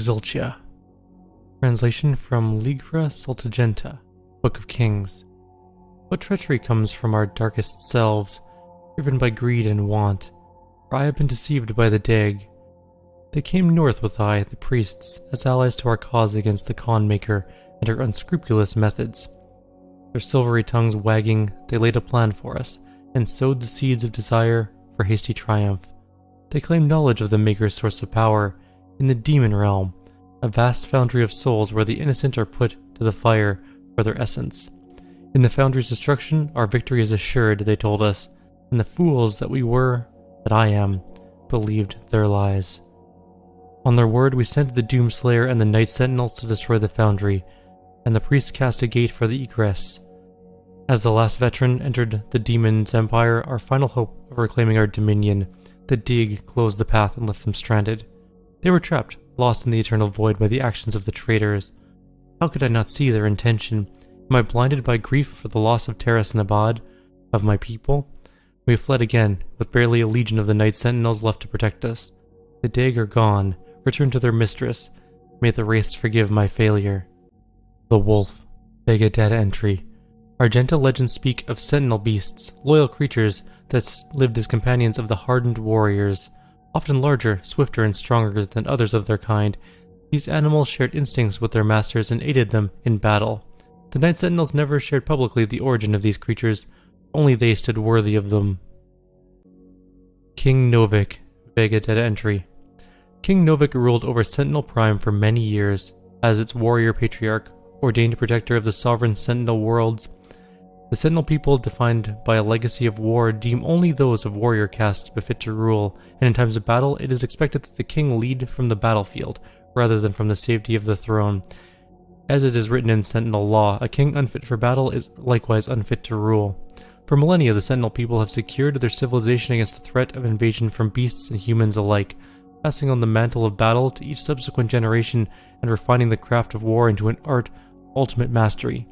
Exultia. Translation from Ligra Sultagenta, Book of Kings. What treachery comes from our darkest selves, driven by greed and want, for I have been deceived by the Dag. They came north with I, the priests, as allies to our cause against the Khan Maker and her unscrupulous methods. Their silvery tongues wagging, they laid a plan for us, and sowed the seeds of desire for hasty triumph. They claimed knowledge of the Maker's source of power, in the demon realm, a vast foundry of souls where the innocent are put to the fire for their essence. In the foundry's destruction, our victory is assured, they told us, and the fools that we were, that I am, believed their lies. On their word, we sent the Doomslayer and the Night Sentinels to destroy the foundry, and the priests cast a gate for the egress. As the last veteran entered the demon's empire, our final hope of reclaiming our dominion, the Dig closed the path and left them stranded. They were trapped, lost in the eternal void by the actions of the traitors. How could I not see their intention? Am I blinded by grief for the loss of Terras Nabad, of my people? We have fled again, with barely a legion of the Night Sentinels left to protect us. The Dig are gone, returned to their mistress. May the Wraiths forgive my failure. The Wolf. Vega data entry. Argenta legends speak of sentinel beasts, loyal creatures that lived as companions of the hardened warriors. Often larger, swifter, and stronger than others of their kind, these animals shared instincts with their masters and aided them in battle. The Night Sentinels never shared publicly the origin of these creatures, only they stood worthy of them. King Novik. Vega data entry. King Novik ruled over Sentinel Prime for many years, as its warrior patriarch, ordained protector of the sovereign Sentinel worlds. The Sentinel people, defined by a legacy of war, deem only those of warrior castes befit to rule, and in times of battle, it is expected that the king lead from the battlefield, rather than from the safety of the throne. As it is written in Sentinel law, a king unfit for battle is likewise unfit to rule. For millennia, the Sentinel people have secured their civilization against the threat of invasion from beasts and humans alike, passing on the mantle of battle to each subsequent generation and refining the craft of war into an art of ultimate mastery.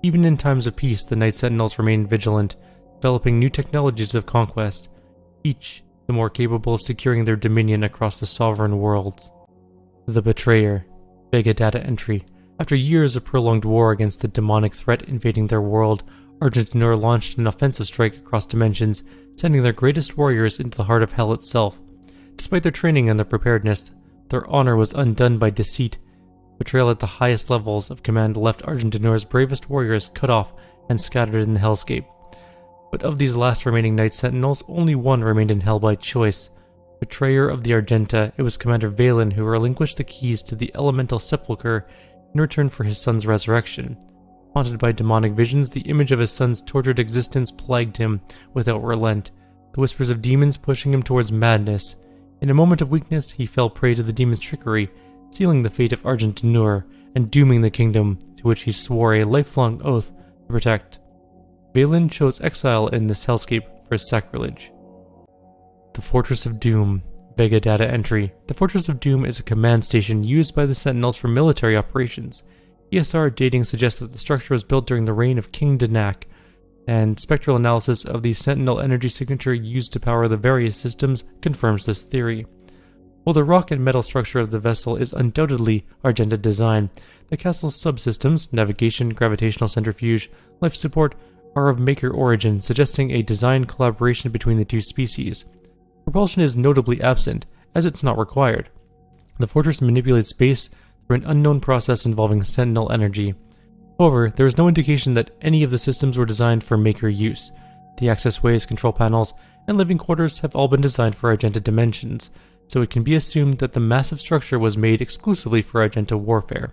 Even in times of peace, the Night Sentinels remain vigilant, developing new technologies of conquest, each the more capable of securing their dominion across the sovereign worlds. The Betrayer. Vega data entry. After years of prolonged war against the demonic threat invading their world, Argentinor launched an offensive strike across dimensions, sending their greatest warriors into the heart of hell itself. Despite their training and their preparedness, their honor was undone by deceit. Betrayal at the highest levels of command left Argentinor's bravest warriors cut off and scattered in the hellscape. But of these last remaining Night Sentinels, only one remained in hell by choice. Betrayer of the Argenta, it was Commander Valen who relinquished the keys to the elemental sepulchre in return for his son's resurrection. Haunted by demonic visions, the image of his son's tortured existence plagued him without relent, the whispers of demons pushing him towards madness. In a moment of weakness, he fell prey to the demon's trickery, sealing the fate of Argentinor and dooming the kingdom to which he swore a lifelong oath to protect. Valen chose exile in this hellscape for his sacrilege. The Fortress of Doom. Vega data entry. The Fortress of Doom is a command station used by the Sentinels for military operations. ESR dating suggests that the structure was built during the reign of King Danak, and spectral analysis of the Sentinel energy signature used to power the various systems confirms this theory. While the rock and metal structure of the vessel is undoubtedly Argenta design, the castle's subsystems, navigation, gravitational centrifuge, life support, are of Maker origin, suggesting a design collaboration between the two species. Propulsion is notably absent, as it's not required. The fortress manipulates space through an unknown process involving Sentinel energy. However, there is no indication that any of the systems were designed for Maker use. The access ways, control panels, and living quarters have all been designed for Argenta dimensions, so it can be assumed that the massive structure was made exclusively for Argenta warfare,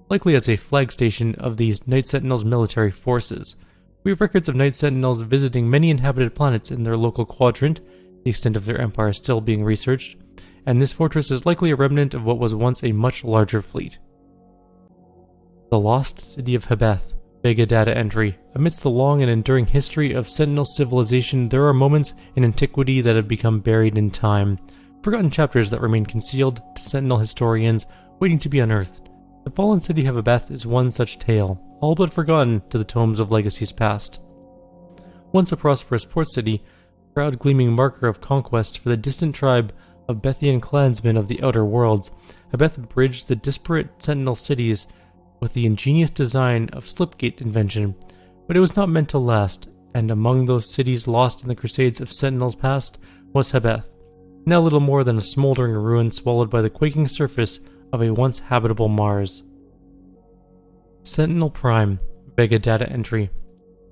likely as a flag station of these Night Sentinels military forces. We have records of Night Sentinels visiting many inhabited planets in their local quadrant, the extent of their empire still being researched, and this fortress is likely a remnant of what was once a much larger fleet. The Lost City of Hebeth. Vega data entry. Amidst the long and enduring history of Sentinel civilization, there are moments in antiquity that have become buried in time, forgotten chapters that remain concealed to Sentinel historians waiting to be unearthed. The fallen city of Hebeth is one such tale, all but forgotten to the tomes of legacies past. Once a prosperous port city, a proud gleaming marker of conquest for the distant tribe of Bethian clansmen of the Outer Worlds, Abeth bridged the disparate Sentinel cities with the ingenious design of Slipgate invention, but it was not meant to last, and among those cities lost in the Crusades of Sentinels past was Hebeth, now little more than a smoldering ruin swallowed by the quaking surface of a once habitable Mars. Sentinel Prime, Vega Data Entry.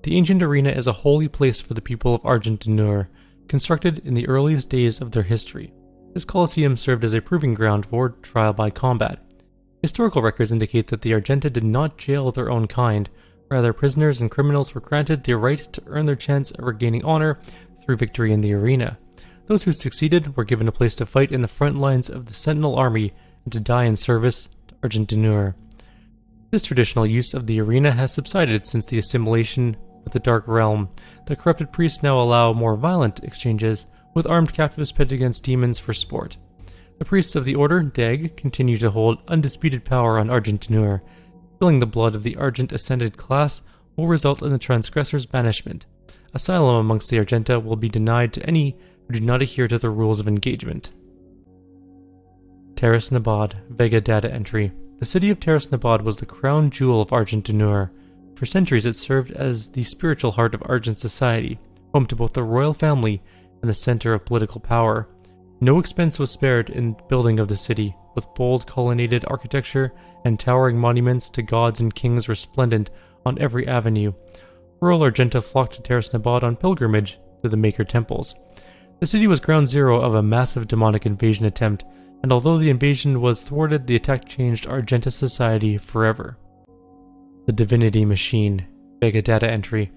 The ancient arena is a holy place for the people of Argent-Denur, constructed in the earliest days of their history. This Colosseum served as a proving ground for trial by combat. Historical records indicate that the Argenta did not jail their own kind, rather prisoners and criminals were granted the right to earn their chance of regaining honor through victory in the arena. Those who succeeded were given a place to fight in the front lines of the Sentinel army and to die in service to Argent-Denur. This traditional use of the arena has subsided since the assimilation with the Dark Realm. The corrupted priests now allow more violent exchanges, with armed captives pitted against demons for sport. The priests of the Order, Deg, continue to hold undisputed power on Argent-Denur. Spilling the blood of the Argent Ascended class will result in the transgressor's banishment. Asylum amongst the Argenta will be denied to any who do not adhere to the rules of engagement. Terras Nabad, Vega Data Entry. The city of Terras Nabad was the crown jewel of Argent-Denur. For centuries it served as the spiritual heart of Argent society, home to both the royal family and the center of political power. No expense was spared in building of the city, with bold colonnaded architecture and towering monuments to gods and kings resplendent on every avenue. Rural Argenta flocked to Terras Nabad on pilgrimage to the Maker temples. The city was ground zero of a massive demonic invasion attempt, and although the invasion was thwarted, the attack changed Argenta society forever. The Divinity Machine, Vega Data Entry.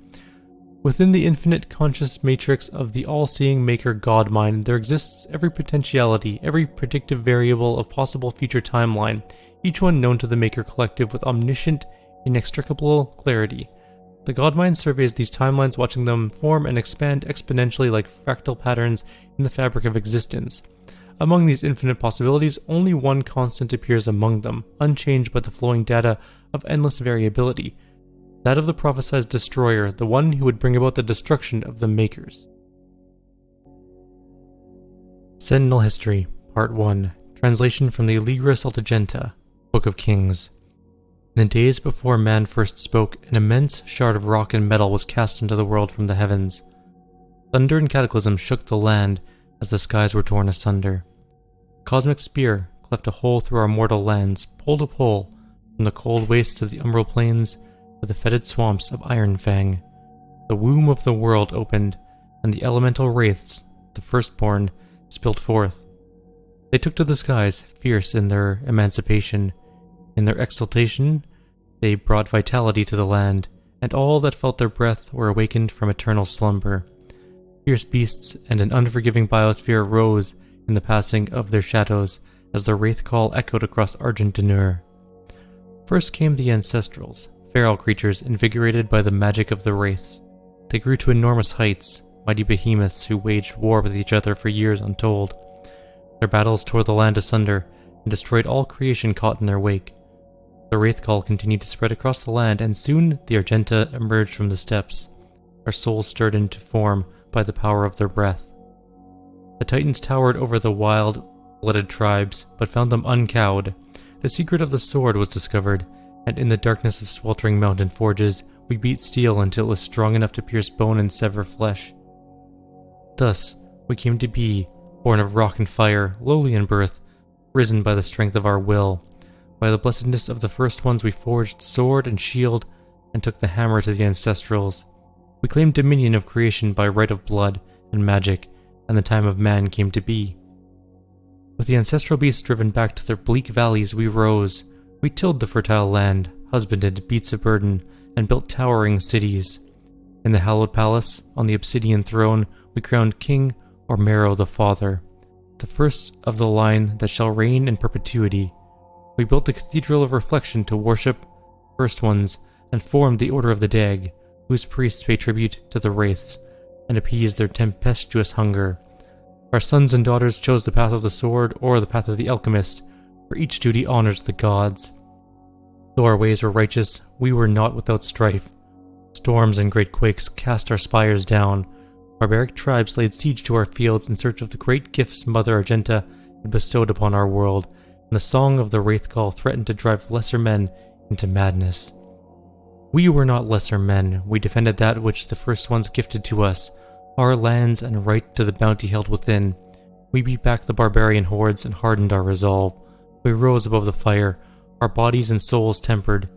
Within the infinite conscious matrix of the all-seeing Maker God Mind, there exists every potentiality, every predictive variable of possible future timeline, each one known to the Maker Collective with omniscient, inextricable clarity. The God Mind surveys these timelines, watching them form and expand exponentially like fractal patterns in the fabric of existence. Among these infinite possibilities, only one constant appears among them, unchanged by the flowing data of endless variability. That of the prophesied destroyer, the one who would bring about the destruction of the Makers. Sentinel History, Part 1. Translation from the Ligra Saltagenta, Book of Kings. In the days before man first spoke, an immense shard of rock and metal was cast into the world from the heavens. Thunder and cataclysm shook the land as the skies were torn asunder. A cosmic spear cleft a hole through our mortal lands, pole to pole, from the cold wastes of the umbral plains to the fetid swamps of Ironfang. The womb of the world opened, and the elemental wraiths, the firstborn, spilled forth. They took to the skies, fierce in their emancipation. In their exultation, they brought vitality to the land, and all that felt their breath were awakened from eternal slumber. Fierce beasts and an unforgiving biosphere rose in the passing of their shadows as the wraith call echoed across Argent-Denur. First came the Ancestrals, feral creatures invigorated by the magic of the wraiths. They grew to enormous heights, mighty behemoths who waged war with each other for years untold. Their battles tore the land asunder and destroyed all creation caught in their wake. The wraith call continued to spread across the land, and soon the Argenta emerged from the steppes, our souls stirred into form by the power of their breath. The Titans towered over the wild-blooded tribes, but found them uncowed. The secret of the sword was discovered, and in the darkness of sweltering mountain forges, we beat steel until it was strong enough to pierce bone and sever flesh. Thus, we came to be, born of rock and fire, lowly in birth, risen by the strength of our will. By the blessedness of the first ones we forged sword and shield, and took the hammer to the Ancestrals. We claimed dominion of creation by right of blood and magic, and the time of man came to be. With the ancestral beasts driven back to their bleak valleys, we rose. We tilled the fertile land, husbanded beasts of burden, and built towering cities. In the hallowed palace, on the obsidian throne, we crowned King Ormero the Father, the first of the line that shall reign in perpetuity. We built the Cathedral of Reflection to worship First Ones, and formed the Order of the Dag, whose priests pay tribute to the Wraiths, and appease their tempestuous hunger. Our sons and daughters chose the path of the sword or the path of the alchemist, for each duty honors the gods. Though our ways were righteous, we were not without strife. Storms and great quakes cast our spires down. Barbaric tribes laid siege to our fields in search of the great gifts Mother Argenta had bestowed upon our world, and the song of the Wraith Call threatened to drive lesser men into madness. We were not lesser men. We defended that which the first ones gifted to us, our lands and right to the bounty held within. We beat back the barbarian hordes and hardened our resolve. We rose above the fire, our bodies and souls tempered,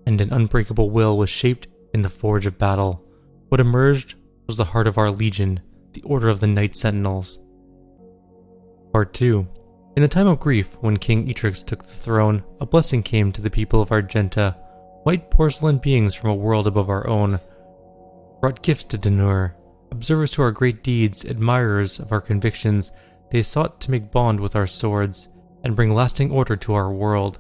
and an unbreakable will was shaped in the forge of battle. What emerged was the heart of our legion, the Order of the Night Sentinels. Part 2. In the time of grief, when King Etrix took the throne, a blessing came to the people of Argenta. White porcelain beings from a world above our own brought gifts to Dinur. Observers to our great deeds, admirers of our convictions, they sought to make bond with our swords and bring lasting order to our world.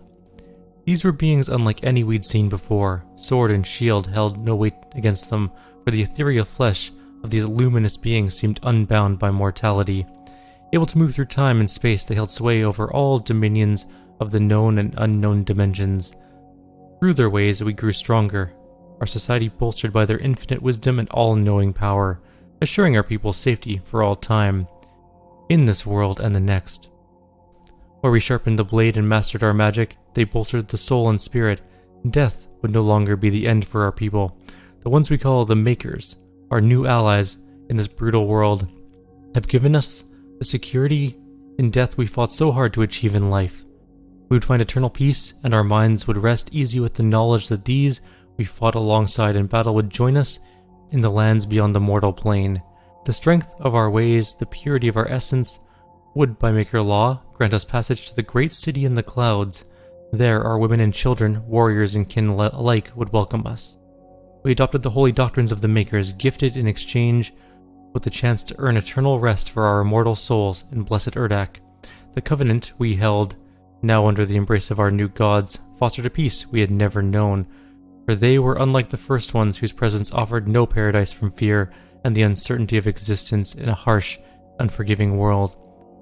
These were beings unlike any we'd seen before. Sword and shield held no weight against them, for the ethereal flesh of these luminous beings seemed unbound by mortality. Able to move through time and space, they held sway over all dominions of the known and unknown dimensions. Through their ways, we grew stronger, our society bolstered by their infinite wisdom and all-knowing power, assuring our people safety for all time, in this world and the next. Where we sharpened the blade and mastered our magic, they bolstered the soul and spirit. Death would no longer be the end for our people. The ones we call the Makers, our new allies in this brutal world, have given us the security in death we fought so hard to achieve in life. We would find eternal peace, and our minds would rest easy with the knowledge that these we fought alongside in battle would join us in the lands beyond the mortal plane. The strength of our ways, the purity of our essence, would, by Maker Law, grant us passage to the great city in the clouds. There, our women and children, warriors and kin alike, would welcome us. We adopted the holy doctrines of the Makers, gifted in exchange with the chance to earn eternal rest for our immortal souls in blessed Urdak. The covenant we held, now under the embrace of our new gods, fostered a peace we had never known, for they were unlike the first ones whose presence offered no paradise from fear and the uncertainty of existence in a harsh, unforgiving world.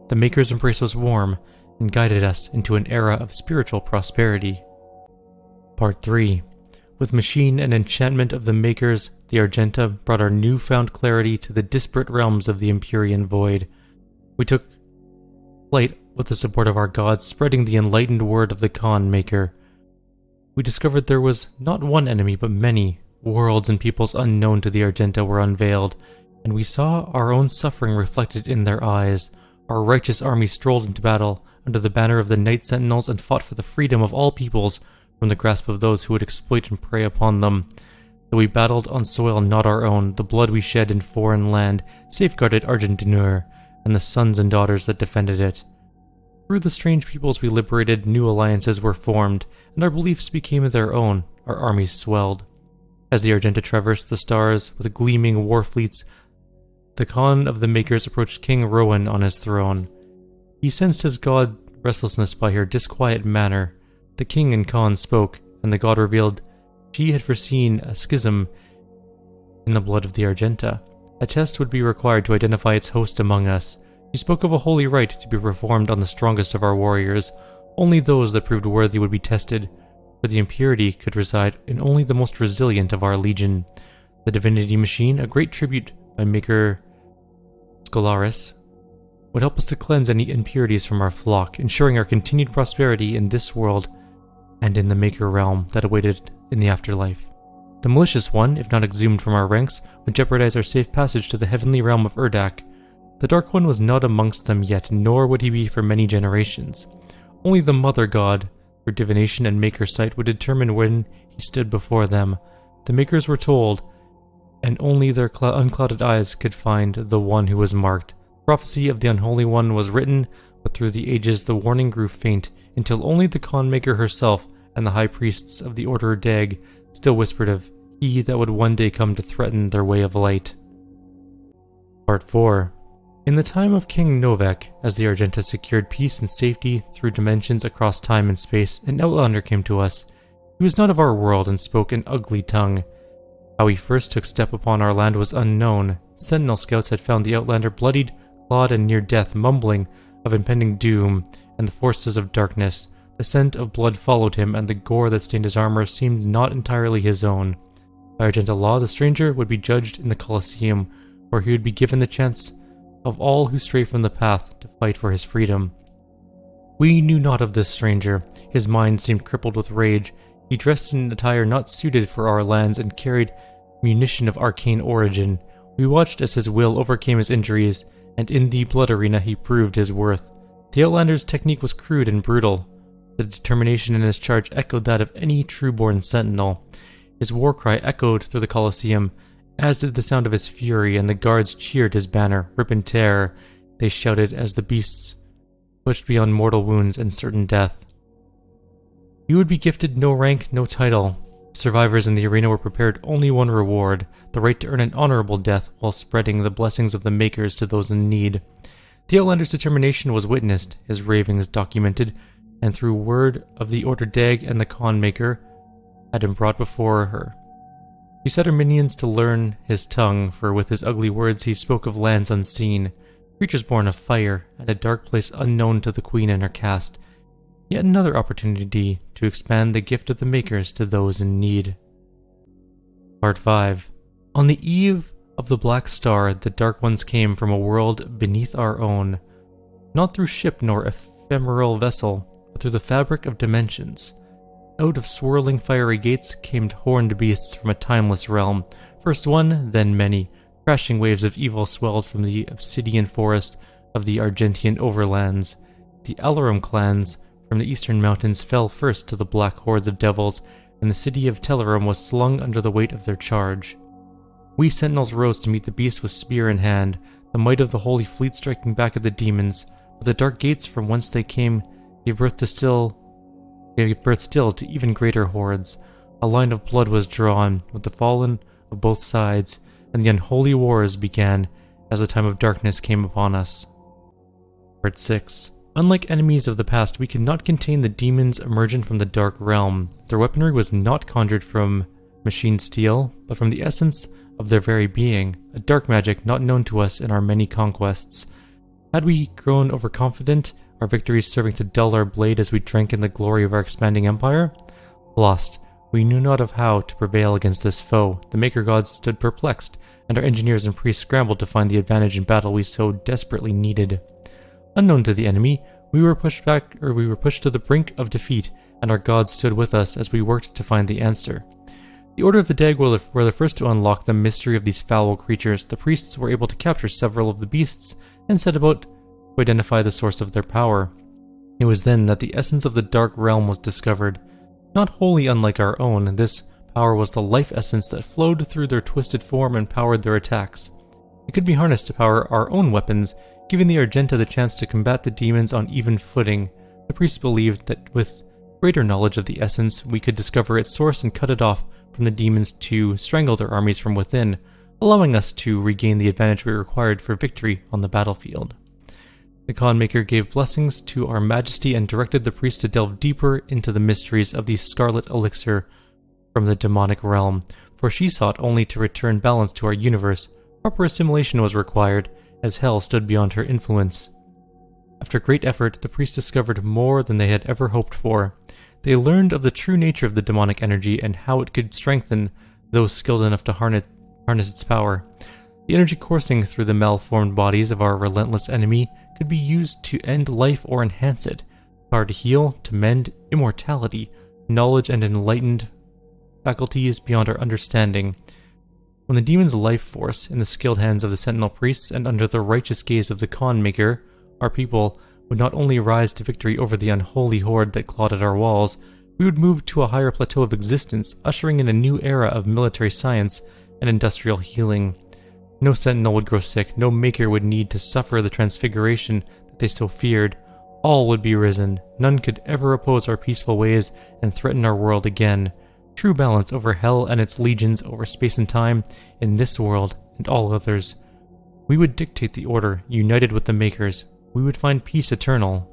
The Maker's embrace was warm and guided us into an era of spiritual prosperity. Part 3. With machine and enchantment of the Makers, the Argenta brought our newfound clarity to the disparate realms of the Empyrean void. We took flight with the support of our gods, spreading the enlightened word of the Khan Maker. We discovered there was not one enemy but many. Worlds and peoples unknown to the Argenta were unveiled, and we saw our own suffering reflected in their eyes. Our righteous army strolled into battle under the banner of the Night Sentinels and fought for the freedom of all peoples from the grasp of those who would exploit and prey upon them. Though we battled on soil not our own, the blood we shed in foreign land safeguarded Argentinur and the sons and daughters that defended it. Through the strange peoples we liberated, new alliances were formed, and our beliefs became their own. Our armies swelled. As the Argenta traversed the stars with gleaming war fleets, the Khan of the Makers approached King Rowan on his throne. He sensed his god restlessness by her disquiet manner. The king and Khan spoke, and the god revealed she had foreseen a schism in the blood of the Argenta. A test would be required to identify its host among us. She spoke of a holy rite to be performed on the strongest of our warriors. Only those that proved worthy would be tested, for the impurity could reside in only the most resilient of our legion. The divinity machine, a great tribute by Maker Scolaris, would help us to cleanse any impurities from our flock, ensuring our continued prosperity in this world and in the Maker realm that awaited in the afterlife. The malicious one, if not exhumed from our ranks, would jeopardize our safe passage to the heavenly realm of Urdak. The Dark One was not amongst them yet, nor would he be for many generations. Only the Mother God, through divination and Maker sight, would determine when he stood before them. The Makers were told, and only their unclouded eyes could find the one who was marked. Prophecy of the Unholy One was written, but through the ages the warning grew faint, until only the Khan Maker herself and the high priests of the Order Dag still whispered of he that would one day come to threaten their way of light. Part 4. In the time of King Novak, as the Argenta secured peace and safety through dimensions across time and space, an outlander came to us. He was not of our world and spoke an ugly tongue. How he first took step upon our land was unknown. Sentinel scouts had found the outlander bloodied, clawed, and near death, mumbling of impending doom and the forces of darkness. The scent of blood followed him, and the gore that stained his armor seemed not entirely his own. By Argenta law, the stranger would be judged in the Colosseum, where he would be given the chance of all who stray from the path to fight for his freedom. We knew not of this stranger. His mind seemed crippled with rage. He dressed in attire not suited for our lands and carried munition of arcane origin. We watched as his will overcame his injuries, and in the blood arena he proved his worth. The Outlander's technique was crude and brutal. The determination in his charge echoed that of any true-born sentinel. His war cry echoed through the Colosseum, as did the sound of his fury, and the guards cheered his banner. Rip and tear, they shouted as the beasts pushed beyond mortal wounds and certain death. You would be gifted no rank, no title. Survivors in the arena were prepared only one reward, the right to earn an honorable death while spreading the blessings of the Makers to those in need. The Outlander's determination was witnessed, his ravings documented, and through word of the Order Dag and the Con Maker had been brought before her. She set her minions to learn his tongue, for with his ugly words he spoke of lands unseen, creatures born of fire, and a dark place unknown to the Queen and her caste. Yet another opportunity to expand the gift of the Makers to those in need. Part 5. On the eve of the Black Star, the Dark Ones came from a world beneath our own, not through ship nor ephemeral vessel, but through the fabric of dimensions. Out of swirling fiery gates came horned beasts from a timeless realm, first one, then many. Crashing waves of evil swelled from the obsidian forest of the Argentian overlands. The Alarum clans from the eastern mountains fell first to the black hordes of devils, and the city of Telerum was slung under the weight of their charge. We sentinels rose to meet the beast with spear in hand, the might of the holy fleet striking back at the demons, but the dark gates from whence they came gave birth still to even greater hordes. A line of blood was drawn, with the fallen of both sides, and the unholy wars began as the time of darkness came upon us. Part 6. Unlike enemies of the past, we could not contain the demons emergent from the dark realm. Their weaponry was not conjured from machine steel, but from the essence of their very being, a dark magic not known to us in our many conquests. Had we grown overconfident, our victories serving to dull our blade as we drank in the glory of our expanding empire? Lost. We knew not of how to prevail against this foe. The Maker Gods stood perplexed, and our engineers and priests scrambled to find the advantage in battle we so desperately needed. Unknown to the enemy, we were pushed to the brink of defeat, and our gods stood with us as we worked to find the answer. The Order of the Dag were the first to unlock the mystery of these foul creatures. The priests were able to capture several of the beasts, and set about to identify the source of their power. It was then that the essence of the Dark Realm was discovered. Not wholly unlike our own, this power was the life essence that flowed through their twisted form and powered their attacks. It could be harnessed to power our own weapons, giving the Argenta the chance to combat the demons on even footing. The priests believed that with greater knowledge of the essence, we could discover its source and cut it off from the demons to strangle their armies from within, allowing us to regain the advantage we required for victory on the battlefield. The Con Maker gave blessings to our majesty and directed the priests to delve deeper into the mysteries of the scarlet elixir from the demonic realm, for she sought only to return balance to our universe. Proper assimilation was required, as hell stood beyond her influence. After great effort, the priests discovered more than they had ever hoped for. They learned of the true nature of the demonic energy and how it could strengthen those skilled enough to harness its power. The energy coursing through the malformed bodies of our relentless enemy could be used to end life or enhance it, power to heal, to mend, immortality, knowledge and enlightened faculties beyond our understanding. When the demon's life force in the skilled hands of the Sentinel priests and under the righteous gaze of the Con Maker, our people would not only rise to victory over the unholy horde that clawed at our walls, we would move to a higher plateau of existence, ushering in a new era of military science and industrial healing. No Sentinel would grow sick, no Maker would need to suffer the transfiguration that they so feared. All would be risen, none could ever oppose our peaceful ways and threaten our world again. True balance over hell and its legions over space and time in this world and all others. We would dictate the order, united with the Makers. We would find peace eternal.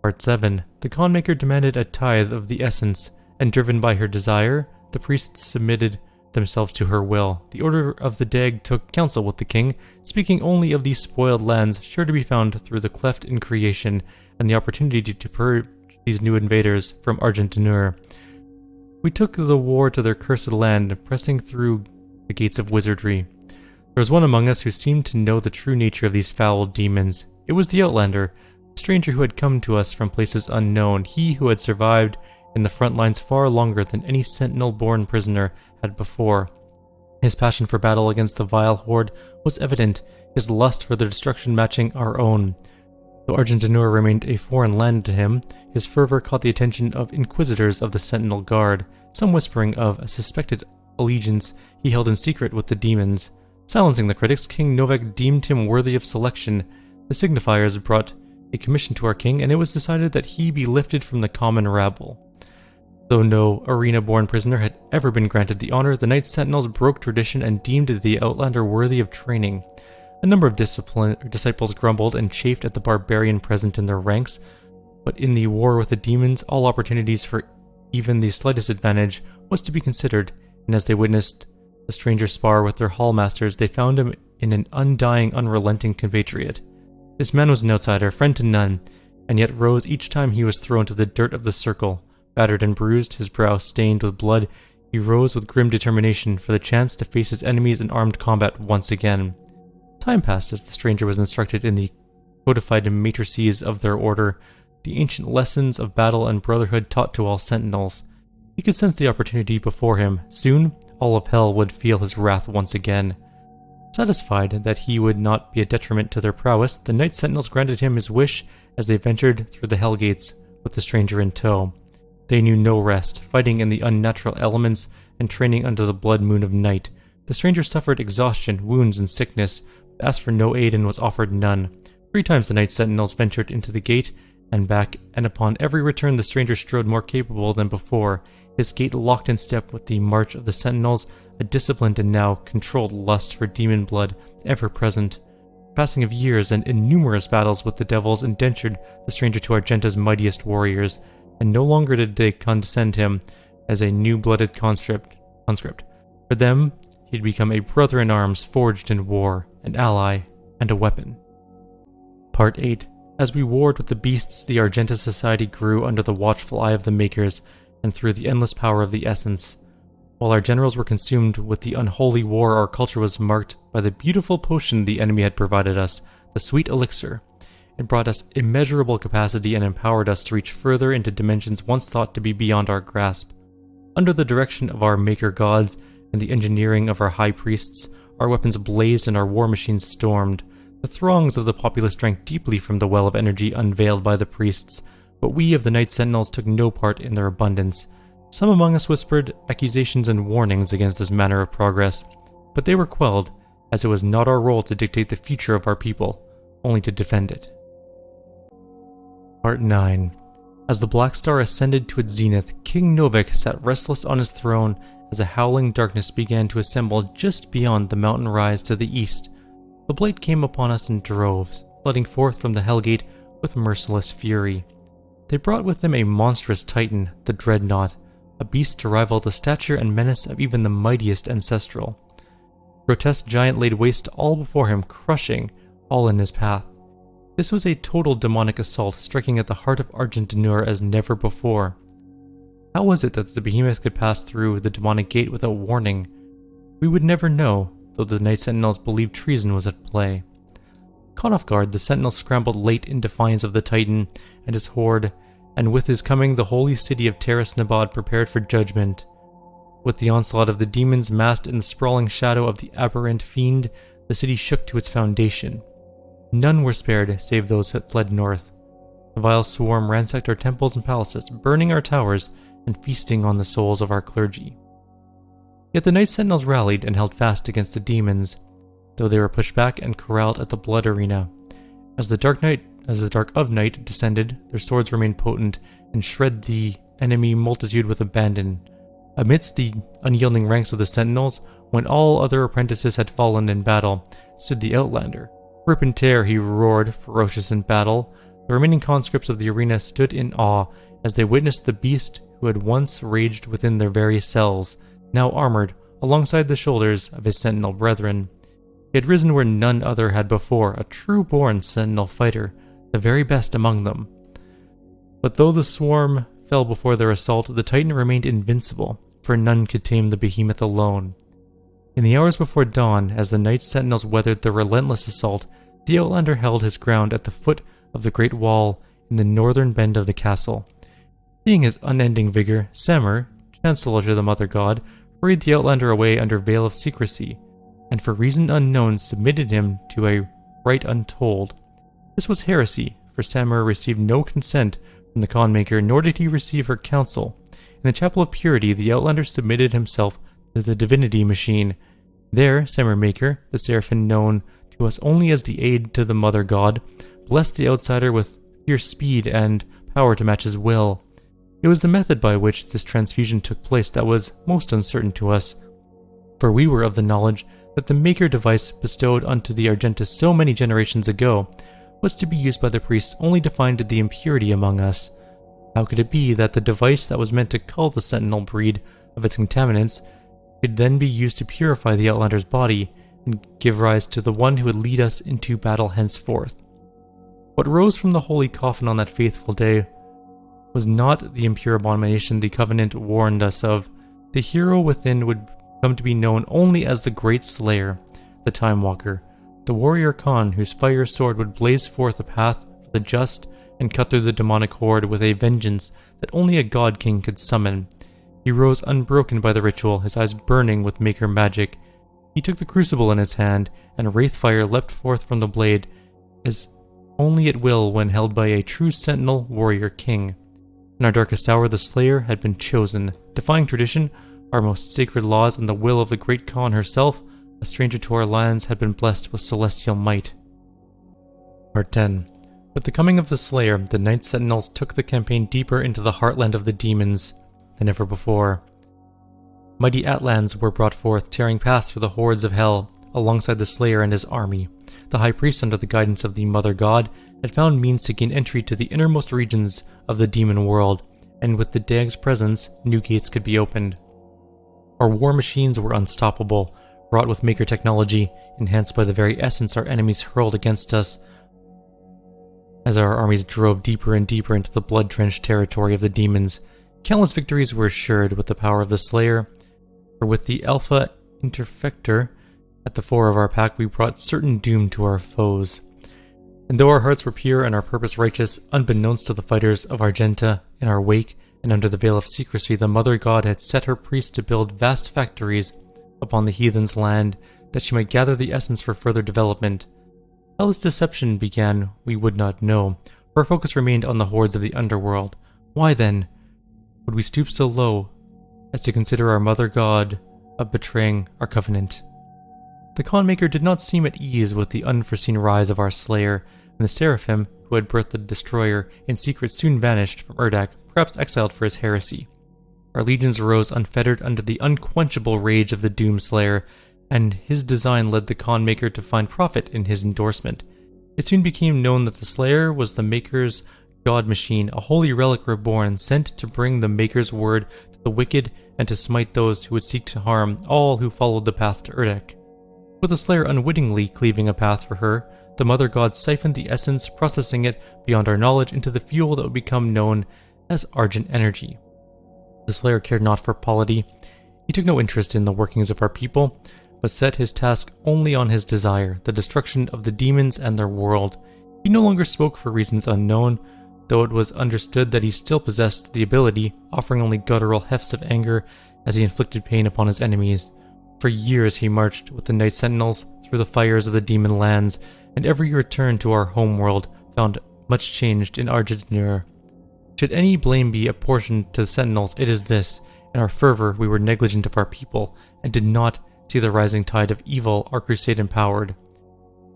Part 7. The Con Maker demanded a tithe of the essence, and driven by her desire, the priests submitted themselves to her will. The Order of the Dag took counsel with the king, speaking only of these spoiled lands sure to be found through the cleft in creation, and the opportunity to purge these new invaders from Argentinur. We took the war to their cursed land, pressing through the gates of wizardry. There was one among us who seemed to know the true nature of these foul demons. It was the Outlander, the stranger who had come to us from places unknown, he who had survived in the front lines far longer than any Sentinel-born prisoner had before. His passion for battle against the vile horde was evident, his lust for their destruction matching our own. Though Argentinur remained a foreign land to him, his fervor caught the attention of inquisitors of the Sentinel Guard, some whispering of a suspected allegiance he held in secret with the demons. Silencing the critics, King Novak deemed him worthy of selection. The signifiers brought a commission to our king, and it was decided that he be lifted from the common rabble. Though no arena-born prisoner had ever been granted the honor, the Knights Sentinels broke tradition and deemed the Outlander worthy of training. A number of disciples grumbled and chafed at the barbarian present in their ranks, but in the war with the demons, all opportunities for even the slightest advantage was to be considered, and as they witnessed the stranger spar with their hallmasters, they found him in an undying, unrelenting compatriot. This man was an outsider, friend to none, and yet rose each time he was thrown to the dirt of the circle. Battered and bruised, his brow stained with blood, he rose with grim determination for the chance to face his enemies in armed combat once again. Time passed as the stranger was instructed in the codified matrices of their order, the ancient lessons of battle and brotherhood taught to all sentinels. He could sense the opportunity before him. Soon, all of hell would feel his wrath once again. Satisfied that he would not be a detriment to their prowess, the Knight Sentinels granted him his wish as they ventured through the Hell Gates with the stranger in tow. They knew no rest, fighting in the unnatural elements and training under the blood moon of night. The stranger suffered exhaustion, wounds, and sickness, but asked for no aid and was offered none. 3 times the Knight Sentinels ventured into the gate and back, and upon every return the stranger strode more capable than before. His gait locked in step with the march of the Sentinels, a disciplined and now controlled lust for demon blood ever present. The passing of years and innumerous battles with the devils indentured the stranger to Argenta's mightiest warriors, and no longer did they condescend him as a new-blooded conscript. For them, he'd become a brother in arms forged in war, an ally, and a weapon. Part 8. As we warred with the beasts, the Argenta society grew under the watchful eye of the Makers, and through the endless power of the Essence. While our generals were consumed with the unholy war, our culture was marked by the beautiful potion the enemy had provided us, the sweet elixir. It brought us immeasurable capacity and empowered us to reach further into dimensions once thought to be beyond our grasp. Under the direction of our maker gods and the engineering of our high priests, our weapons blazed and our war machines stormed. The throngs of the populace drank deeply from the well of energy unveiled by the priests, but we of the Knight Sentinels took no part in their abundance. Some among us whispered accusations and warnings against this manner of progress, but they were quelled, as it was not our role to dictate the future of our people, only to defend it. Part 9. As the Black Star ascended to its zenith, King Novak sat restless on his throne as a howling darkness began to assemble just beyond the mountain rise to the east. The blight came upon us in droves, flooding forth from the Hellgate with merciless fury. They brought with them a monstrous titan, the Dreadnought, a beast to rival the stature and menace of even the mightiest ancestral. Grotesque giant laid waste to all before him, crushing all in his path. This was a total demonic assault, striking at the heart of Argentinur as never before. How was it that the behemoth could pass through the demonic gate without warning? We would never know, though the Knight Sentinels believed treason was at play. Caught off guard, the Sentinels scrambled late in defiance of the Titan and his horde, and with his coming the holy city of Terras Nabad prepared for judgment. With the onslaught of the demons massed in the sprawling shadow of the aberrant fiend, the city shook to its foundation. None were spared save those that fled north. The vile swarm ransacked our temples and palaces, burning our towers and feasting on the souls of our clergy. Yet the Knight Sentinels rallied and held fast against the demons, though they were pushed back and corralled at the blood arena. As the dark of night descended, their swords remained potent and shred the enemy multitude with abandon. Amidst the unyielding ranks of the Sentinels, when all other apprentices had fallen in battle, stood the Outlander. Rip and tear, he roared, ferocious in battle. The remaining conscripts of the arena stood in awe as they witnessed the beast who had once raged within their very cells, now armored alongside the shoulders of his Sentinel brethren. He had risen where none other had before, a true-born Sentinel fighter, the very best among them. But though the swarm fell before their assault, the Titan remained invincible, for none could tame the behemoth alone. In the hours before dawn, as the Knight Sentinels weathered the relentless assault, the Outlander held his ground at the foot of the Great Wall in the northern bend of the castle. Seeing his unending vigor, Samur, Chancellor to the Mother God, hurried the Outlander away under veil of secrecy, and for reason unknown submitted him to a rite untold. This was heresy, for Samur received no consent from the Conmaker, nor did he receive her counsel. In the Chapel of Purity, the Outlander submitted himself to the divinity machine. There, Samur Maker, the Seraphim known to us only as the aid to the Mother God, blessed the outsider with fierce speed and power to match his will. It was the method by which this transfusion took place that was most uncertain to us, for we were of the knowledge that the Maker device bestowed unto the Argenta so many generations ago was to be used by the priests only to find the impurity among us. How could it be that the device that was meant to cull the Sentinel breed of its contaminants could then be used to purify the Outlander's body and give rise to the one who would lead us into battle henceforth? What rose from the holy coffin on that faithful day was not the impure abomination the Covenant warned us of. The hero within would come to be known only as the Great Slayer, the Time Walker, the warrior Khan whose fire sword would blaze forth a path for the just and cut through the demonic horde with a vengeance that only a god king could summon. He rose unbroken by the ritual, his eyes burning with Maker magic. He took the crucible in his hand, and wraith fire leapt forth from the blade, as only it will when held by a true sentinel warrior king. In our darkest hour, the Slayer had been chosen. Defying tradition, our most sacred laws, and the will of the great Khan herself, a stranger to our lands, had been blessed with celestial might. Part 10. With the coming of the Slayer, the Night Sentinels took the campaign deeper into the heartland of the demons than ever before. Mighty Atlans were brought forth, tearing paths through the hordes of hell, alongside the Slayer and his army. The High Priest, under the guidance of the Mother God, had found means to gain entry to the innermost regions of the demon world, and with the Dag's presence, new gates could be opened. Our war machines were unstoppable, wrought with Maker technology, enhanced by the very essence our enemies hurled against us, as our armies drove deeper and deeper into the blood-drenched territory of the demons. Countless victories were assured with the power of the Slayer, for with the Alpha Interfector at the fore of our pack, we brought certain doom to our foes. And though our hearts were pure and our purpose righteous, unbeknownst to the fighters of Argenta in our wake, and under the veil of secrecy, the Mother God had set her priests to build vast factories upon the heathen's land, that she might gather the essence for further development. How this deception began, we would not know, for our focus remained on the hordes of the underworld. Why then would we stoop so low as to consider our Mother God of betraying our covenant? The Conmaker did not seem at ease with the unforeseen rise of our Slayer, and the Seraphim, who had birthed the Destroyer, in secret soon vanished from Urdak, perhaps exiled for his heresy. Our legions arose unfettered under the unquenchable rage of the Doomslayer, and his design led the Conmaker to find profit in his endorsement. It soon became known that the Slayer was the Maker's god machine, a holy relic reborn, sent to bring the Maker's word to the wicked and to smite those who would seek to harm all who followed the path to Urdak. With the Slayer unwittingly cleaving a path for her, the Mother God siphoned the essence, processing it beyond our knowledge into the fuel that would become known as Argent Energy. The Slayer cared not for polity. He took no interest in the workings of our people, but set his task only on his desire, the destruction of the demons and their world. He no longer spoke for reasons unknown, though it was understood that he still possessed the ability, offering only guttural hefts of anger as he inflicted pain upon his enemies. For years he marched with the Night Sentinels through the fires of the demon lands, and every return to our homeworld found much changed in Argentinur. Should any blame be apportioned to the Sentinels, it is this: in our fervor we were negligent of our people, and did not see the rising tide of evil our crusade empowered.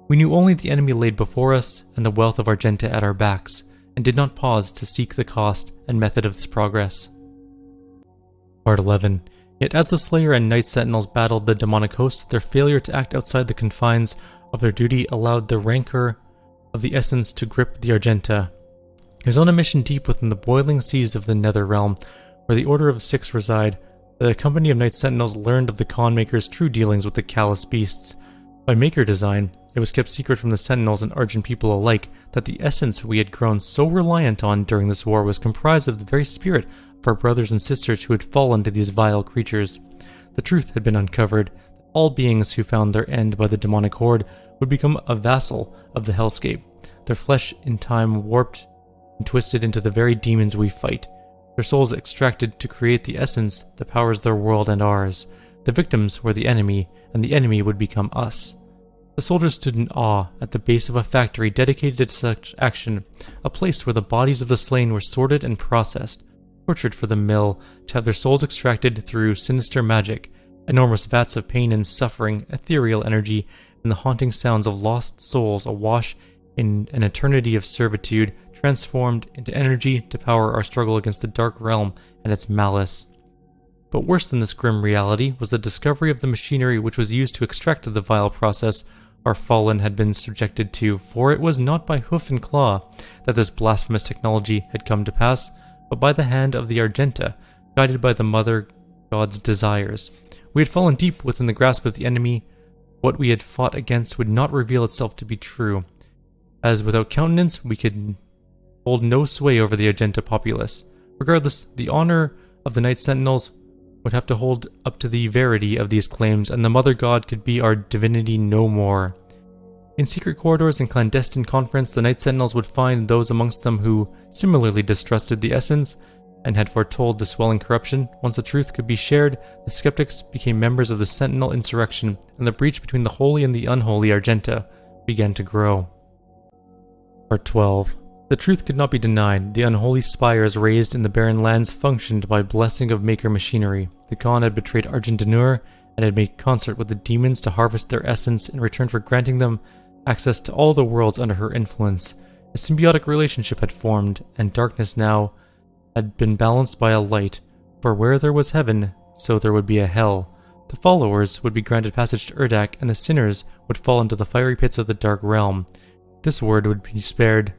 We knew only the enemy laid before us, and the wealth of Argenta at our backs, and did not pause to seek the cost and method of this progress. Part 11. Yet as the Slayer and Night Sentinels battled the demonic host, their failure to act outside the confines of their duty allowed the rancor of the essence to grip the Argenta. It was on a mission deep within the boiling seas of the Nether Realm, where the Order of Six reside, that a company of Night Sentinels learned of the Conmaker's true dealings with the callous beasts. By Maker design, it was kept secret from the Sentinels and Argent people alike that the essence we had grown so reliant on during this war was comprised of the very spirit of our brothers and sisters who had fallen to these vile creatures. The truth had been uncovered, that all beings who found their end by the demonic horde would become a vassal of the hellscape. their flesh in time warped and twisted into the very demons we fight. Their souls extracted to create the essence that powers their world and ours. The victims were the enemy, and the enemy would become us. The soldiers stood in awe at the base of a factory dedicated to such action, a place where the bodies of the slain were sorted and processed, tortured for the mill, to have their souls extracted through sinister magic, enormous vats of pain and suffering, ethereal energy, and the haunting sounds of lost souls awash in an eternity of servitude, transformed into energy to power our struggle against the dark realm and its malice. But worse than this grim reality was the discovery of the machinery which was used to extract the vile process our fallen had been subjected to, for it was not by hoof and claw that this blasphemous technology had come to pass, but by the hand of the Argenta, guided by the Mother God's desires. We had fallen deep within the grasp of the enemy. What we had fought against would not reveal itself to be true, as without countenance we could hold no sway over the Argenta populace. Regardless, the honor of the Night Sentinels would have to hold up to the verity of these claims, and the Mother God could be our divinity no more. In secret corridors and clandestine conference, the Night Sentinels would find those amongst them who similarly distrusted the essence and had foretold the swelling corruption. Once the truth could be shared, the skeptics became members of the Sentinel insurrection, and the breach between the holy and the unholy Argenta began to grow. Part 12. The truth could not be denied. The unholy spires raised in the barren lands functioned by blessing of maker machinery. The Khan had betrayed Argentinur and had made concert with the demons to harvest their essence in return for granting them access to all the worlds under her influence. A symbiotic relationship had formed, and darkness now had been balanced by a light, for where there was heaven, so there would be a hell. The followers would be granted passage to Urdak, and the sinners would fall into the fiery pits of the dark realm. This word would be spared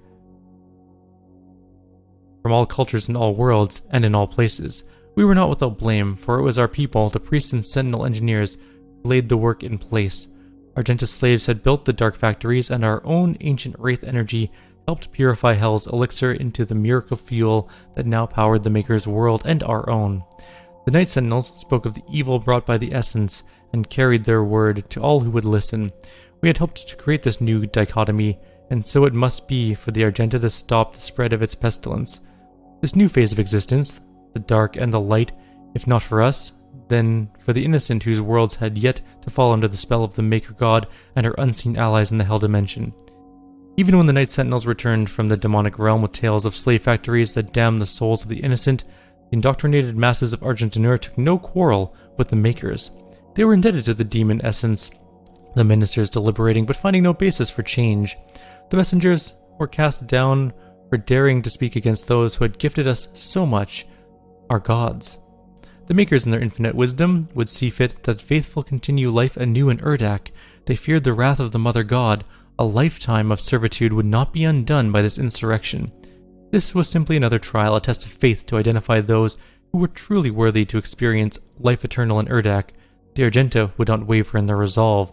from all cultures in all worlds and in all places. We were not without blame, for it was our people, the priests and sentinel engineers, who laid the work in place. Argenta slaves had built the dark factories, and our own ancient wraith energy helped purify Hell's elixir into the miracle fuel that now powered the Maker's world and our own. The Night Sentinels spoke of the evil brought by the essence and carried their word to all who would listen. We had hoped to create this new dichotomy, and so it must be for the Argenta to stop the spread of its pestilence. This new phase of existence, the dark and the light, if not for us, then for the innocent whose worlds had yet to fall under the spell of the Maker God and her unseen allies in the Hell Dimension. Even when the Night Sentinels returned from the demonic realm with tales of slave factories that damned the souls of the innocent, the indoctrinated masses of Argentinur took no quarrel with the Makers. They were indebted to the demon essence, the ministers deliberating but finding no basis for change. The messengers were cast down for daring to speak against those who had gifted us so much, our gods. The Makers in their infinite wisdom would see fit that faithful continue life anew in Urdak. They feared the wrath of the Mother God. A lifetime of servitude would not be undone by this insurrection. This was simply another trial, a test of faith to identify those who were truly worthy to experience life eternal in Urdak. The Argenta would not waver in their resolve.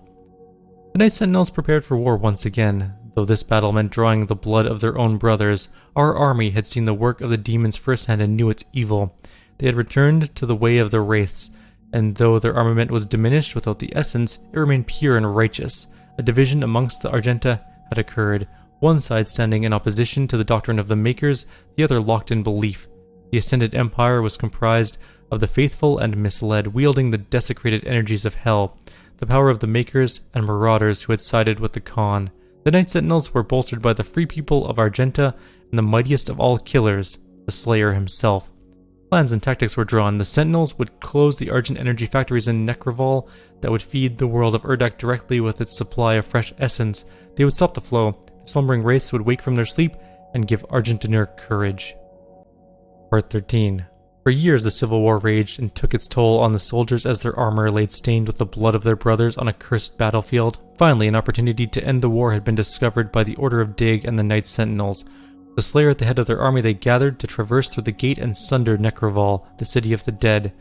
The Night Sentinels prepared for war once again. Though this battle meant drawing the blood of their own brothers, our army had seen the work of the demons firsthand and knew its evil. They had returned to the way of the wraiths, and though their armament was diminished without the essence, it remained pure and righteous. A division amongst the Argenta had occurred, one side standing in opposition to the doctrine of the Makers, the other locked in belief. The Ascended Empire was comprised of the faithful and misled, wielding the desecrated energies of hell, the power of the Makers and marauders who had sided with the Khan. The Night Sentinels were bolstered by the free people of Argenta and the mightiest of all killers, the Slayer himself. Plans and tactics were drawn. The Sentinels would close the Argent energy factories in Necroval that would feed the world of Urdak directly with its supply of fresh essence. They would stop the flow. The slumbering wraiths would wake from their sleep and give Argentinur courage. Part 13. For years the Civil War raged and took its toll on the soldiers as their armor laid stained with the blood of their brothers on a cursed battlefield. Finally, an opportunity to end the war had been discovered by the Order of Dig and the Night Sentinels. The Slayer at the head of their army, they gathered to traverse through the gate and sunder Necroval, the city of the dead.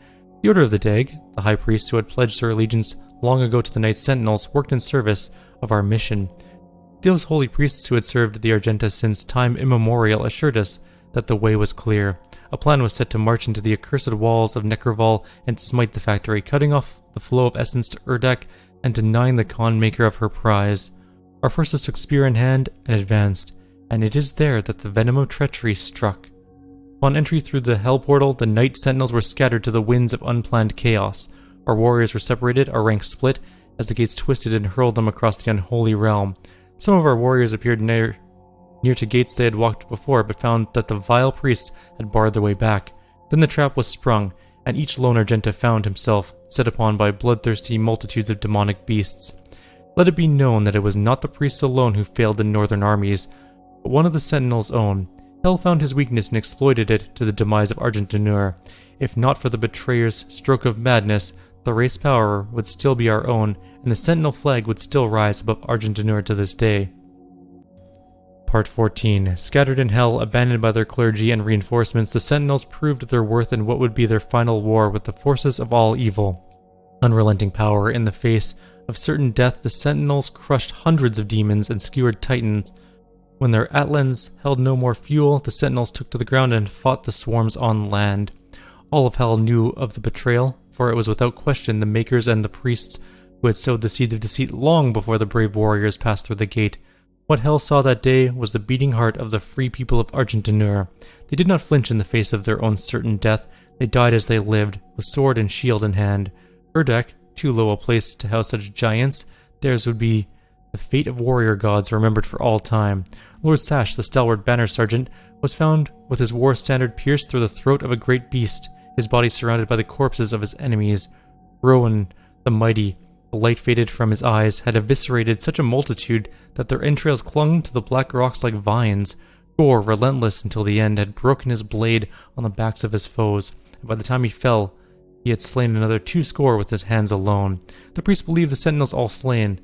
The Order of the Dig, the high priests who had pledged their allegiance long ago to the Night Sentinels, worked in service of our mission. Those holy priests who had served the Argenta since time immemorial assured us that the way was clear. A plan was set to march into the accursed walls of Necroval and smite the factory, cutting off the flow of essence to Urdak and denying the Khan Maker of her prize. Our forces took spear in hand and advanced. and it is there that the venom of treachery struck. Upon entry through the Hell Portal, the Night Sentinels were scattered to the winds of unplanned chaos. Our warriors were separated, our ranks split, as the gates twisted and hurled them across the unholy realm. Some of our warriors appeared near to gates they had walked before, but found that the vile priests had barred their way back. Then the trap was sprung, and each lone Argenta found himself set upon by bloodthirsty multitudes of demonic beasts. Let it be known that it was not the priests alone who failed the northern armies, but one of the Sentinels' own. Hell found his weakness and exploited it to the demise of Argentinur. If not for the betrayer's stroke of madness, the race power would still be our own, and the Sentinel flag would still rise above Argentinur to this day. Part 14. Scattered in hell, abandoned by their clergy and reinforcements, the Sentinels proved their worth in what would be their final war with the forces of all evil. Unrelenting power in the face of certain death, the Sentinels crushed hundreds of demons and skewered titans. When their Atlans held no more fuel, the Sentinels took to the ground and fought the swarms on land. All of hell knew of the betrayal, for it was without question the makers and the priests who had sowed the seeds of deceit long before the brave warriors passed through the gate. What hell saw that day was the beating heart of the free people of Argentinur. They did not flinch in the face of their own certain death. They died as they lived, with sword and shield in hand. Urdak, too low a place to house such giants, theirs would be the fate of warrior gods remembered for all time. Lord Sash, the stalwart banner sergeant, was found with his war standard pierced through the throat of a great beast, his body surrounded by the corpses of his enemies. Rowan, the mighty, the light faded from his eyes, had eviscerated such a multitude that their entrails clung to the black rocks like vines. Gore, relentless until the end, had broken his blade on the backs of his foes, and by the time he fell, he had slain another 200 with his hands alone. The priests believed the Sentinels all slain,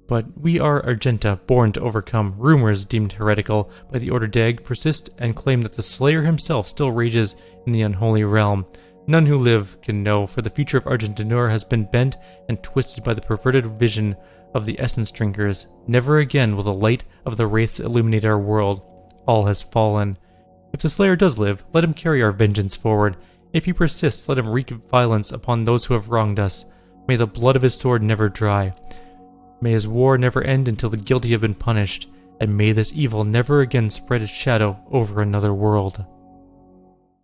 but we are Argenta, born to overcome. Rumors deemed heretical by the Order Dag persist and claim that the Slayer himself still rages in the unholy realm. None who live can know, for the future of Argentinur has been bent and twisted by the perverted vision of the essence drinkers. Never again will the light of the wraiths illuminate our world. All has fallen. If the Slayer does live, let him carry our vengeance forward. If he persists, let him wreak violence upon those who have wronged us. May the blood of his sword never dry. May his war never end until the guilty have been punished, and may this evil never again spread its shadow over another world.